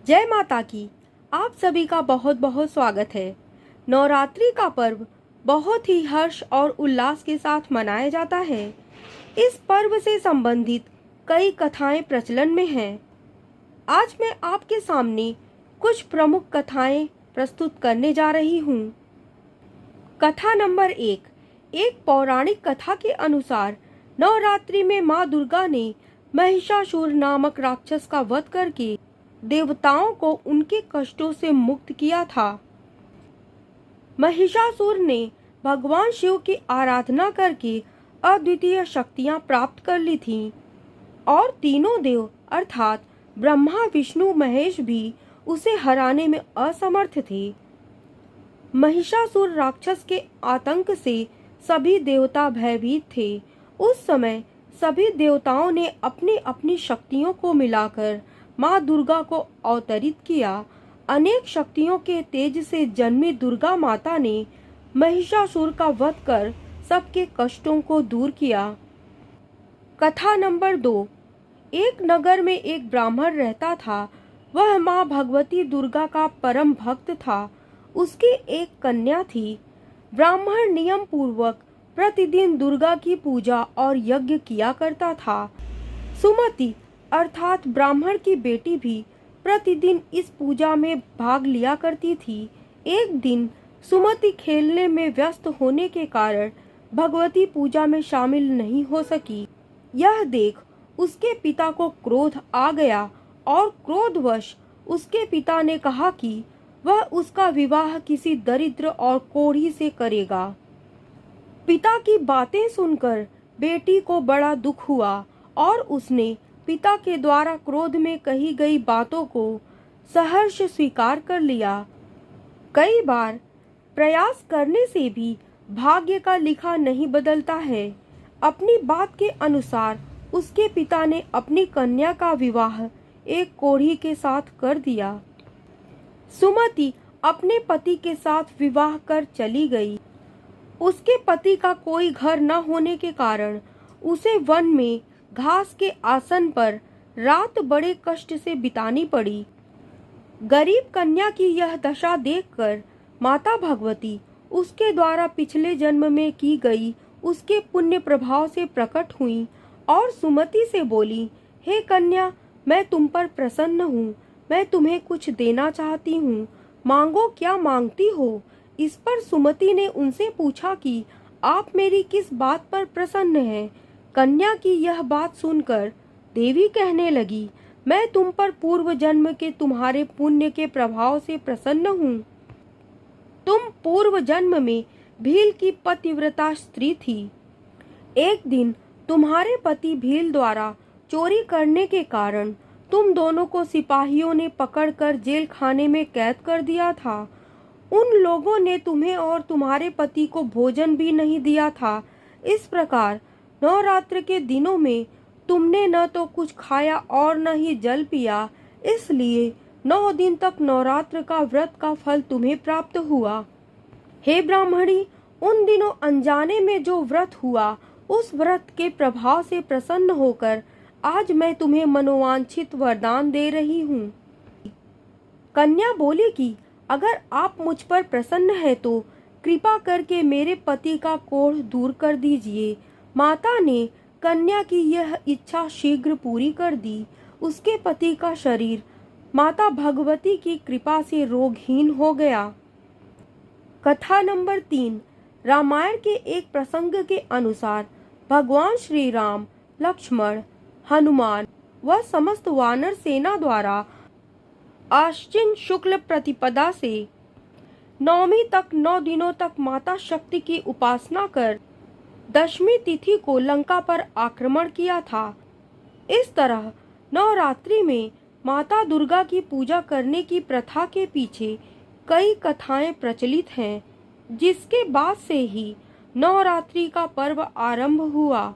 जय माता की। आप सभी का बहुत बहुत स्वागत है। नवरात्रि का पर्व बहुत ही हर्ष और उल्लास के साथ मनाया जाता है। इस पर्व से संबंधित कई कथाएं प्रचलन में हैं। आज मैं आपके सामने कुछ प्रमुख कथाएं प्रस्तुत करने जा रही हूँ। कथा नंबर एक पौराणिक कथा के अनुसार नवरात्रि में माँ दुर्गा ने महिषासुर नामक राक्षस का वध करके देवताओं को उनके कष्टों से मुक्त किया था। महिषासुर ने भगवान शिव की आराधना करके अद्वितीय शक्तियां प्राप्त कर ली थीं और तीनों देव अर्थात ब्रह्मा विष्णु महेश भी उसे हराने में असमर्थ थे। महिषासुर राक्षस के आतंक से सभी देवता भयभीत थे। उस समय सभी देवताओं ने अपनी अपनी शक्तियों को मिलाकर माँ दुर्गा को अवतरित किया। अनेक शक्तियों के तेज से जन्मी दुर्गा माता ने महिषासुर का वध कर सबके कष्टों को दूर किया। कथा नंबर 2। एक नगर में एक ब्राह्मण रहता था। वह माँ भगवती दुर्गा का परम भक्त था। उसकी एक कन्या थी। ब्राह्मण नियम पूर्वक प्रतिदिन दुर्गा की पूजा और यज्ञ किया करता था। सुमति अर्थात ब्राह्मण की बेटी भी प्रतिदिन इस पूजा में भाग लिया करती थी। एक दिन सुमति खेलने में व्यस्त होने के कारण भगवती पूजा में शामिल नहीं हो सकी। यह देख उसके पिता को क्रोध आ गया और क्रोधवश उसके पिता ने कहा कि वह उसका विवाह किसी दरिद्र और कोढ़ी से करेगा। पिता की बातें सुनकर बेटी को बड़ा दुख हुआ और उसने पिता के द्वारा क्रोध में कही गई बातों को सहर्ष स्वीकार कर लिया। कई बार प्रयास करने से भी भाग्य का लिखा नहीं बदलता है। अपनी बात के अनुसार उसके पिता ने अपनी कन्या का विवाह एक कोढ़ी के साथ कर दिया। सुमति अपने पति के साथ विवाह कर चली गई। उसके पति का कोई घर न होने के कारण उसे वन में घास के आसन पर रात बड़े कष्ट से बितानी पड़ी। गरीब कन्या की यह दशा देखकर माता भगवती उसके द्वारा पिछले जन्म में की गई उसके पुण्य प्रभाव से प्रकट हुई और सुमति से बोली, हे कन्या, मैं तुम पर प्रसन्न हूँ। मैं तुम्हें कुछ देना चाहती हूँ। मांगो, क्या मांगती हो? इस पर सुमति ने उनसे पूछा कि आप मेरी किस बात पर प्रसन्न हैं? कन्या की यह बात सुनकर देवी कहने लगी, मैं तुम पर पूर्व जन्म के तुम्हारे पुण्य के प्रभाव से प्रसन्न हूँ। तुम पूर्व जन्म में भील की पतिव्रता स्त्री थी। एक दिन तुम्हारे पति भील द्वारा चोरी करने के कारण तुम दोनों को सिपाहियों ने पकड़कर जेल खाने में कैद कर दिया था। उन लोगों ने तुम्हें और तुम्हारे पति को भोजन भी नहीं दिया था। इस प्रकार नवरात्र के दिनों में तुमने न तो कुछ खाया और न ही जल पिया। इसलिए 9 दिन तक नवरात्र का व्रत का फल तुम्हें प्राप्त हुआ। हे ब्राह्मणी, उन दिनों अनजाने में जो व्रत हुआ, उस व्रत के प्रभाव से प्रसन्न होकर आज मैं तुम्हें मनोवांछित वरदान दे रही हूँ। कन्या बोली कि अगर आप मुझ पर प्रसन्न है तो कृपा करके मेरे पति का कोढ़ दूर कर दीजिए। माता ने कन्या की यह इच्छा शीघ्र पूरी कर दी। उसके पति का शरीर माता भगवती की कृपा से रोगहीन हो गया। कथा नंबर 3। रामायण के एक प्रसंग के अनुसार भगवान श्री राम, लक्ष्मण, हनुमान व समस्त वानर सेना द्वारा आश्विन शुक्ल प्रतिपदा से नवमी तक 9 दिनों तक माता शक्ति की उपासना कर दशमी तिथि को लंका पर आक्रमण किया था। इस तरह नवरात्रि में माता दुर्गा की पूजा करने की प्रथा के पीछे कई कथाएं प्रचलित हैं, जिसके बाद से ही नवरात्रि का पर्व आरंभ हुआ।